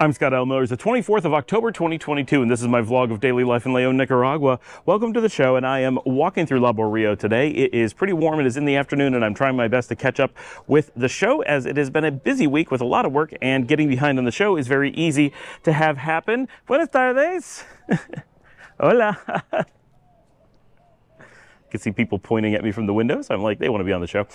I'm Scott Elmiller. It's the 24th of October, 2022, and this is my vlog of daily life in Leon, Nicaragua. Welcome to the show, and I am walking through La Rio today. It is pretty warm. It is in the afternoon, and I'm trying my best to catch up with the show, as it has been a busy week with a lot of work, and getting behind on the show is very easy to have happen. Buenas tardes. Hola. I can see people pointing at me from the windows. I'm like, they want to be on the show.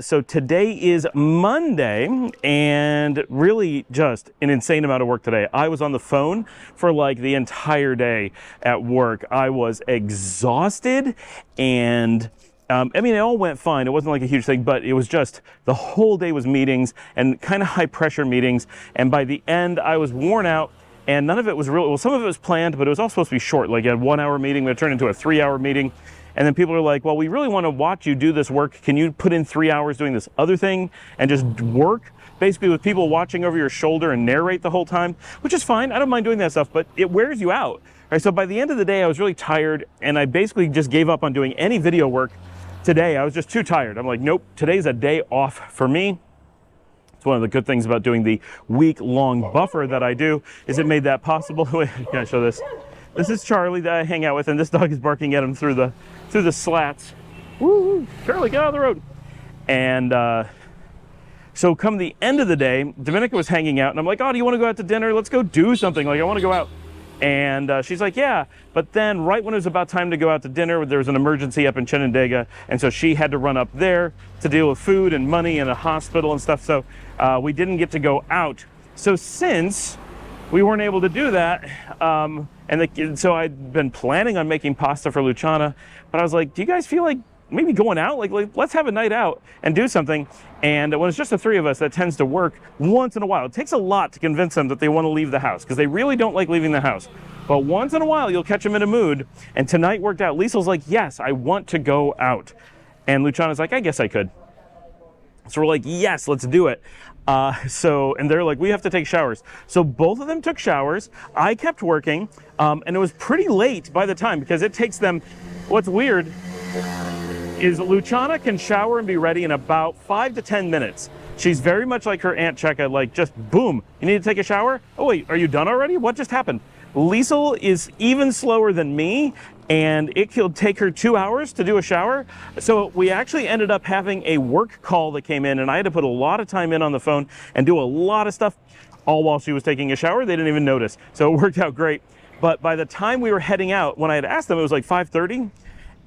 So today is Monday, and really just an insane amount of work today. I was on the phone for like the entire day at work. I was exhausted, and it all went fine. It wasn't like a huge thing, but it was just the whole day was meetings and kind of high pressure meetings. And by the end, I was worn out. And none of it was really, well, some of it was planned, but it was all supposed to be short. Like a 1 hour meeting would turn into a 3 hour meeting. And then people are like, well, we really want to watch you do this work. Can you put in 3 hours doing this other thing and just work? Basically with people watching over your shoulder and narrate the whole time, which is fine. I don't mind doing that stuff, but it wears you out. Right? So by the end of the day, I was really tired, and I basically just gave up on doing any video work today. I was just too tired. I'm like, nope, today's a day off for me. It's one of the good things about doing the week-long buffer that I do, is it made that possible. Can I show this? This is Charlie that I hang out with, and this dog is barking at him through the slats. Woo! Charlie, get out of the road. And so come the end of the day, Dominica was hanging out, and I'm like, oh, do you want to go out to dinner? Let's go do something. Like, I want to go out. And she's like, yeah. But then right when it was about time to go out to dinner, there was an emergency up in Chenandega. And so she had to run up there to deal with food and money and a hospital and stuff. So we didn't get to go out. So since we weren't able to do that, so I'd been planning on making pasta for Luciana. But I was like, do you guys feel like maybe going out? Like let's have a night out and do something. And when it's just the three of us, that tends to work once in a while. It takes a lot to convince them that they want to leave the house, because they really don't like leaving the house. But once in a while, you'll catch them in a mood. And tonight worked out. Liesel's like, yes, I want to go out. And Luciana's like, I guess I could. So we're like, yes, let's do it. And they're like, we have to take showers. So both of them took showers. I kept working. And it was pretty late by the time, because it takes them, what's weird is Luciana can shower and be ready in about 5 to 10 minutes. She's very much like her Aunt Cheka, like just boom, you need to take a shower? Oh wait, are you done already? What just happened? Liesel is even slower than me, and it could take her 2 hours to do a shower. So we actually ended up having a work call that came in, and I had to put a lot of time in on the phone and do a lot of stuff, all while she was taking a shower. They didn't even notice. So it worked out great. But by the time we were heading out, when I had asked them, it was like 5:30.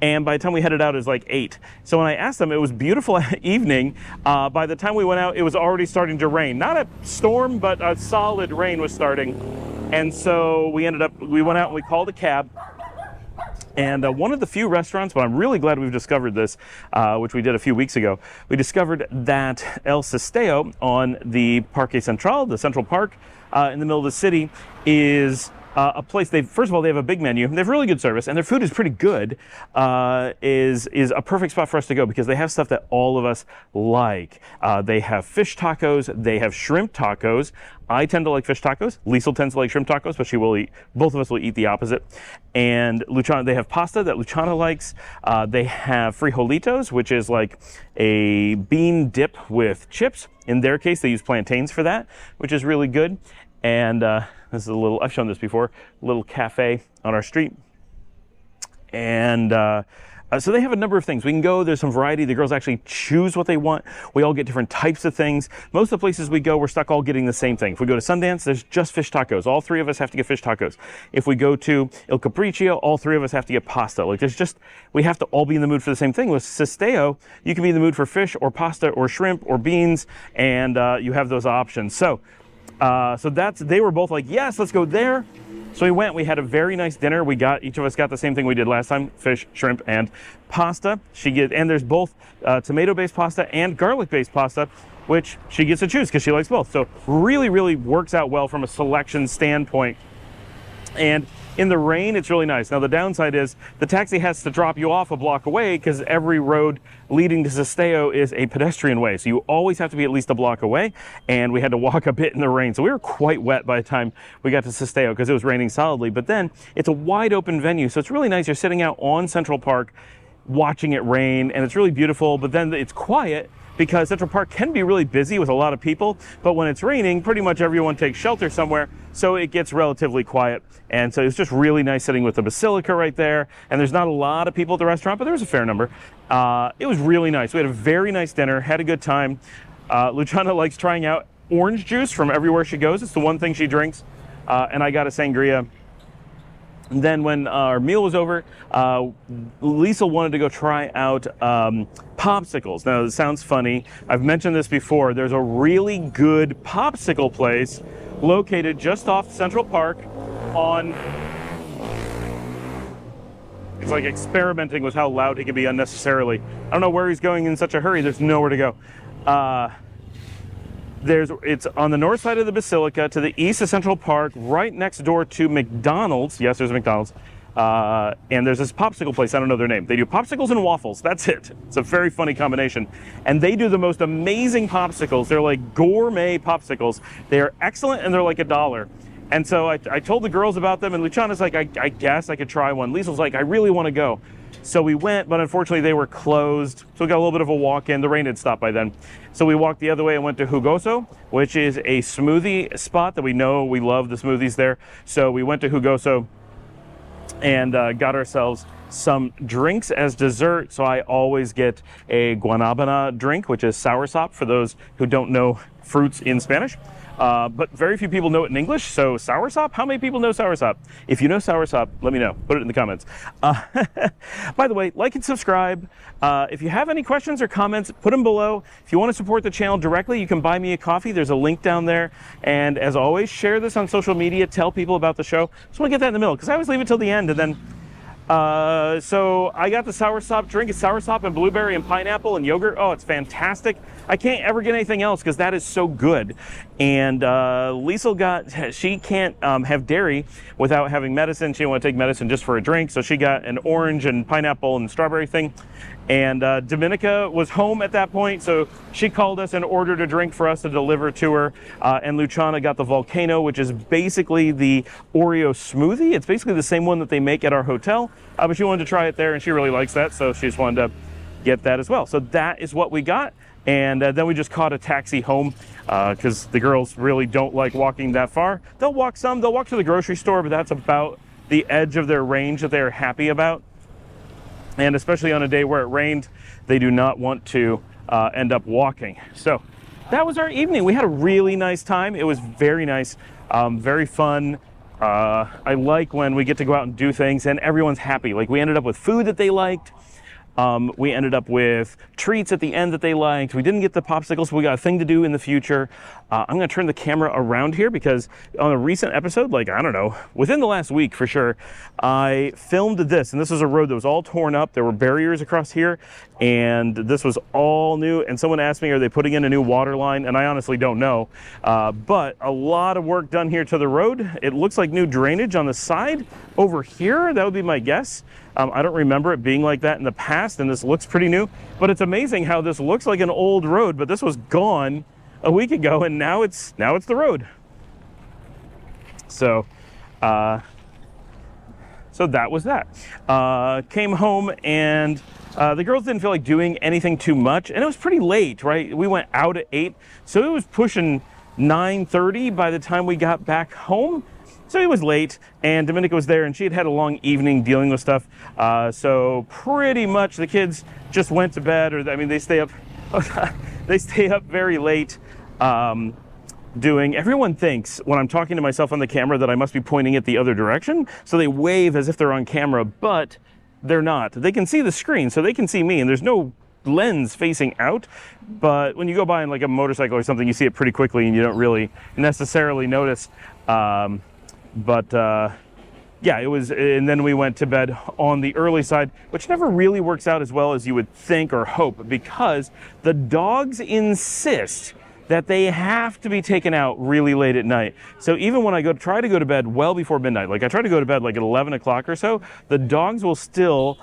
And by the time we headed out, it was like 8. So when I asked them, it was beautiful evening. By the time we went out, it was already starting to rain. Not a storm, but a solid rain was starting. And so we went out and we called a cab. And one of the few restaurants, but I'm really glad we've discovered this, which we did a few weeks ago. We discovered that El Sesteo on the Parque Central, the Central Park in the middle of the city, is a place. First of all, they have a big menu. They have really good service, and their food is pretty good. Is a perfect spot for us to go, because they have stuff that all of us like. They have fish tacos. They have shrimp tacos. I tend to like fish tacos. Liesel tends to like shrimp tacos, but both of us will eat the opposite. And Luciana, they have pasta that Luciana likes. They have frijolitos, which is like a bean dip with chips. In their case, they use plantains for that, which is really good. And this is I've shown this before, a little cafe on our street. And so they have a number of things. We can go, there's some variety. The girls actually choose what they want. We all get different types of things. Most of the places we go, we're stuck all getting the same thing. If we go to Sundance, there's just fish tacos. All three of us have to get fish tacos. If we go to Il Capriccio, all three of us have to get pasta. Like we have to all be in the mood for the same thing. With Cesteo, you can be in the mood for fish or pasta or shrimp or beans, and you have those options. So they were both like, yes, let's go there. So we went, we had a very nice dinner. Each of us got the same thing we did last time: fish, shrimp, and pasta. And there's both tomato-based pasta and garlic-based pasta, which she gets to choose because she likes both. So really, really works out well from a selection standpoint. And in the rain, it's really nice. Now, the downside is the taxi has to drop you off a block away, because every road leading to Sesteo is a pedestrian way. So you always have to be at least a block away. And we had to walk a bit in the rain. So we were quite wet by the time we got to Sesteo, because it was raining solidly. But then it's a wide open venue. So it's really nice. You're sitting out on Central Park watching it rain, and it's really beautiful. But then it's quiet, because Central Park can be really busy with a lot of people, but when it's raining, pretty much everyone takes shelter somewhere, so it gets relatively quiet. And so it's just really nice sitting with the Basilica right there, and there's not a lot of people at the restaurant, but there was a fair number. It was really nice. We had a very nice dinner, had a good time. Luciana likes trying out orange juice from everywhere she goes. It's the one thing she drinks, and I got a sangria. And then when our meal was over, Lisa wanted to go try out popsicles. Now, this sounds funny. I've mentioned this before. There's a really good popsicle place located just off Central Park on... He's like experimenting with how loud he can be unnecessarily. I don't know where he's going in such a hurry. There's nowhere to go. It's on the north side of the Basilica, to the east of Central Park, right next door to McDonald's. Yes, there's a McDonald's. And there's this popsicle place. I don't know their name. They do popsicles and waffles. That's it. It's a very funny combination. And they do the most amazing popsicles. They're like gourmet popsicles. They're excellent, and they're like $1. And so I told the girls about them, and Luciana's like, I guess I could try one. Lisa's like, I really want to go. So we went, but unfortunately they were closed. So we got a little bit of a walk in. The rain had stopped by then. So we walked the other way and went to Jugoso, which is a smoothie spot that we know we love the smoothies there. So we went to Jugoso and got ourselves some drinks as dessert. So I always get a guanabana drink, which is soursop for those who don't know fruits in Spanish. But very few people know it in English, so soursop? How many people know soursop? If you know soursop, let me know. Put it in the comments. By the way, like and subscribe. If you have any questions or comments, put them below. If you want to support the channel directly, you can buy me a coffee. There's a link down there. And as always, share this on social media. Tell people about the show. Just want to get that in the middle, because I always leave it till the end, and then... so I got the soursop drink. It's soursop and blueberry and pineapple and yogurt. Oh, it's fantastic. I can't ever get anything else because that is so good. And Lisa she can't have dairy without having medicine. She didn't want to take medicine just for a drink, so she got an orange and pineapple and strawberry thing. And Dominica was home at that point, so she called us and ordered a drink for us to deliver to her. And Luciana got the Volcano, which is basically the Oreo smoothie. It's basically the same one that they make at our hotel, but she wanted to try it there, and she really likes that, so she just wanted to get that as well. So that is what we got. And then we just caught a taxi home because the girls really don't like walking that far. They'll walk some, they'll walk to the grocery store, but that's about the edge of their range that they're happy about. And especially on a day where it rained, they do not want to end up walking. So that was our evening. We had a really nice time. It was very nice, very fun. I like when we get to go out and do things and everyone's happy. Like we ended up with food that they liked. We ended up with treats at the end that they liked. We didn't get the popsicles, but we got a thing to do in the future. I'm going to turn the camera around here because on a recent episode, like, I don't know, within the last week for sure, I filmed this, and this was a road that was all torn up. There were barriers across here, and this was all new. And someone asked me, are they putting in a new water line? And I honestly don't know. But a lot of work done here to the road. It looks like new drainage on the side over here. That would be my guess. I don't remember it being like that in the past, and this looks pretty new. But it's amazing how this looks like an old road, but this was gone a week ago, and now it's the road. So, so that was that. Came home, and the girls didn't feel like doing anything too much, and it was pretty late, right? We went out at 8, so it was pushing 9:30 by the time we got back home. So it was late, and Dominica was there, and she had had a long evening dealing with stuff. So pretty much the kids just went to bed, or I mean, they stay up. They stay up very late. Everyone thinks when I'm talking to myself on the camera that I must be pointing it the other direction, so they wave as if they're on camera, but they're not. They can see the screen, so they can see me, and there's no lens facing out. But when you go by in like a motorcycle or something, you see it pretty quickly, and you don't really necessarily notice. Yeah, it was, and then we went to bed on the early side, which never really works out as well as you would think or hope, because the dogs insist that they have to be taken out really late at night. So even when I try to go to bed well before midnight, like I try to go to bed like at 11 o'clock or so, the dogs will still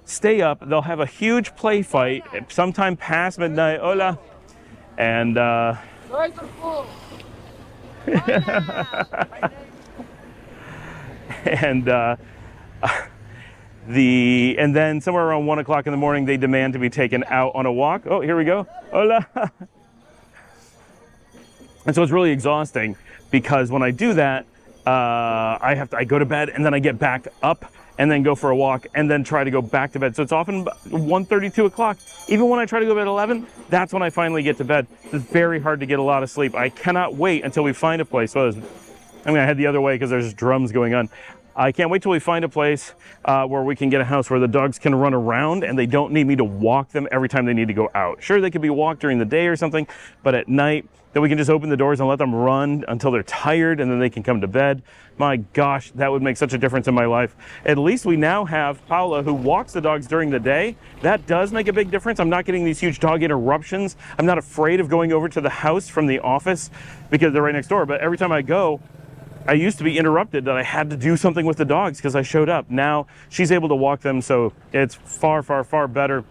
stay up. They'll have a huge play fight sometime past midnight. Hola. And, and And then somewhere around 1 o'clock in the morning, they demand to be taken out on a walk. Oh, here we go. Hola. And so it's really exhausting because when I do that, I go to bed and then I get back up and then go for a walk and then try to go back to bed. So it's often 1:30, 2 o'clock. Even when I try to go to bed at 11, that's when I finally get to bed. It's very hard to get a lot of sleep. I cannot wait until we find a place. So I'm gonna head the other way because there's drums going on. I can't wait till we find a place where we can get a house where the dogs can run around and they don't need me to walk them every time they need to go out. Sure, they could be walked during the day or something, but at night, then we can just open the doors and let them run until they're tired and then they can come to bed. My gosh, that would make such a difference in my life. At least we now have Paula who walks the dogs during the day. That does make a big difference. I'm not getting these huge dog interruptions. I'm not afraid of going over to the house from the office because they're right next door. But every time I go, I used to be interrupted that I had to do something with the dogs because I showed up. Now she's able to walk them, so it's far, far, far better.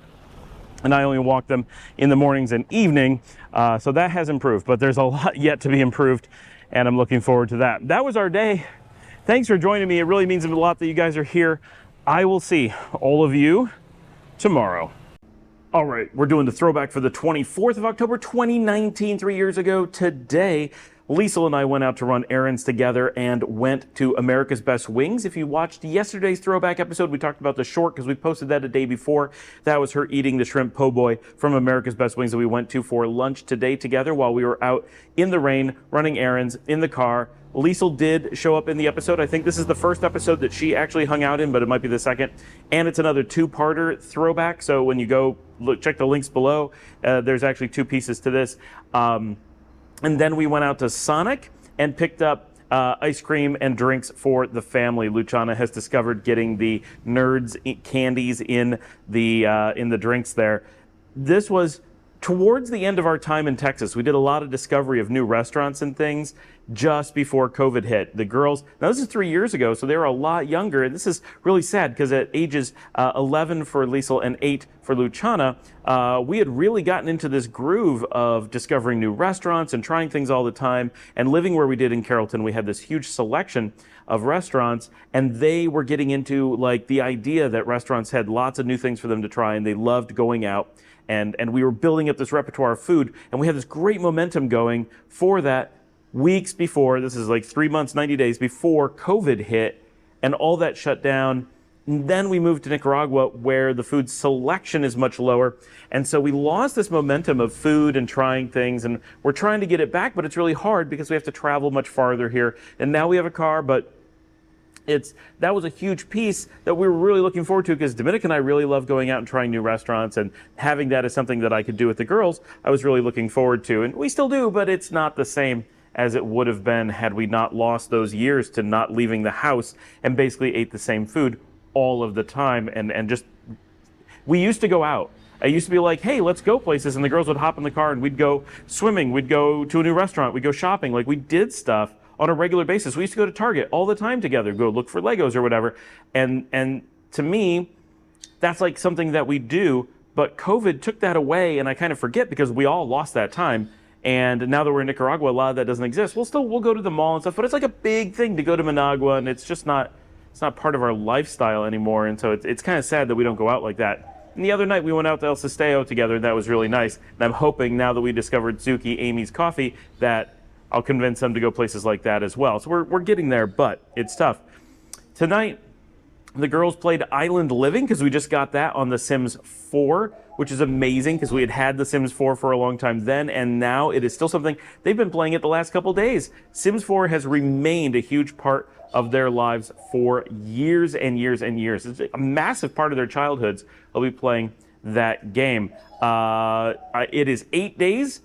And I only walk them in the mornings and evening, so that has improved. But there's a lot yet to be improved, and I'm looking forward to that. That was our day. Thanks for joining me. It really means a lot that you guys are here. I will see all of you tomorrow. All right, we're doing the throwback for the 24th of October, 2019, 3 years ago today. Liesl and I went out to run errands together and went to America's Best Wings. If you watched yesterday's throwback episode, we talked about the short because we posted that a day before. That was her eating the shrimp po' boy from America's Best Wings that we went to for lunch today together while we were out in the rain, running errands in the car. Liesl did show up in the episode. I think this is the first episode that she actually hung out in, but it might be the second. And it's another two-parter throwback. So when you go look, check the links below. There's actually two pieces to this. And then we went out to Sonic and picked up ice cream and drinks for the family. Luciana has discovered getting the Nerds candies in the drinks there. This was towards the end of our time in Texas. We did a lot of discovery of new restaurants and things just before COVID hit. The girls, now this is 3 years ago, so they were a lot younger, and this is really sad because at ages 11 for Liesl and 8 for Luciana, we had really gotten into this groove of discovering new restaurants and trying things all the time, and living where we did in Carrollton, we had this huge selection of restaurants, and they were getting into like the idea that restaurants had lots of new things for them to try, and they loved going out. And we were building up this repertoire of food, and we had this great momentum going for that weeks before, this is like 3 months, 90 days before COVID hit, and all that shut down. And then we moved to Nicaragua where the food selection is much lower. And so we lost this momentum of food and trying things, and we're trying to get it back, but it's really hard because we have to travel much farther here. And now we have a car, but that was a huge piece that we were really looking forward to because Dominica and I really love going out and trying new restaurants, and having that as something that I could do with the girls, I was really looking forward to. And we still do, but it's not the same as it would have been had we not lost those years to not leaving the house and basically ate the same food all of the time. And just, we used to go out. I used to be like, hey, let's go places, and the girls would hop in the car and we'd go swimming, we'd go to a new restaurant, we'd go shopping. Like, we did stuff on a regular basis. We used to go to Target all the time together, go look for Legos or whatever. And to me, that's like something that we do, but COVID took that away, and I kind of forget because we all lost that time. And now that we're in Nicaragua, a lot of that doesn't exist. We'll go to the mall and stuff, but it's like a big thing to go to Managua, and it's just not, it's not part of our lifestyle anymore. And so it's kind of sad that we don't go out like that. And the other night we went out to El Sesteo together, and that was really nice. And I'm hoping now that we discovered Zuki, Amy's Coffee, that I'll convince them to go places like that as well. So we're getting there, but it's tough. Tonight, the girls played Island Living because we just got that on The Sims 4, which is amazing because we had The Sims 4 for a long time then, and now it is still something they've been playing it the last couple days. Sims 4 has remained a huge part of their lives for years and years and years. It's a massive part of their childhoods. They'll be playing that game. It is 8 days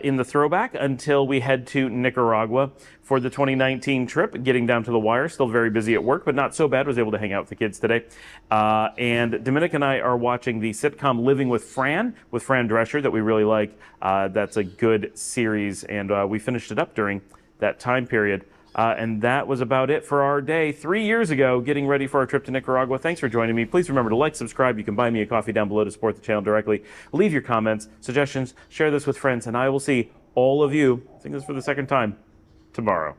in the throwback until we head to Nicaragua for the 2019 trip, getting down to the wire. Still very busy at work, but not so bad. Was able to hang out with the kids today. And Dominica and I are watching the sitcom Living with Fran Drescher that we really like. That's a good series, and we finished it up during that time period. And that was about it for our day 3 years ago, getting ready for our trip to Nicaragua. Thanks for joining me. Please remember to like, subscribe. You can buy me a coffee down below to support the channel directly. Leave your comments, suggestions, share this with friends, and I will see all of you, I think this is for the second time, tomorrow.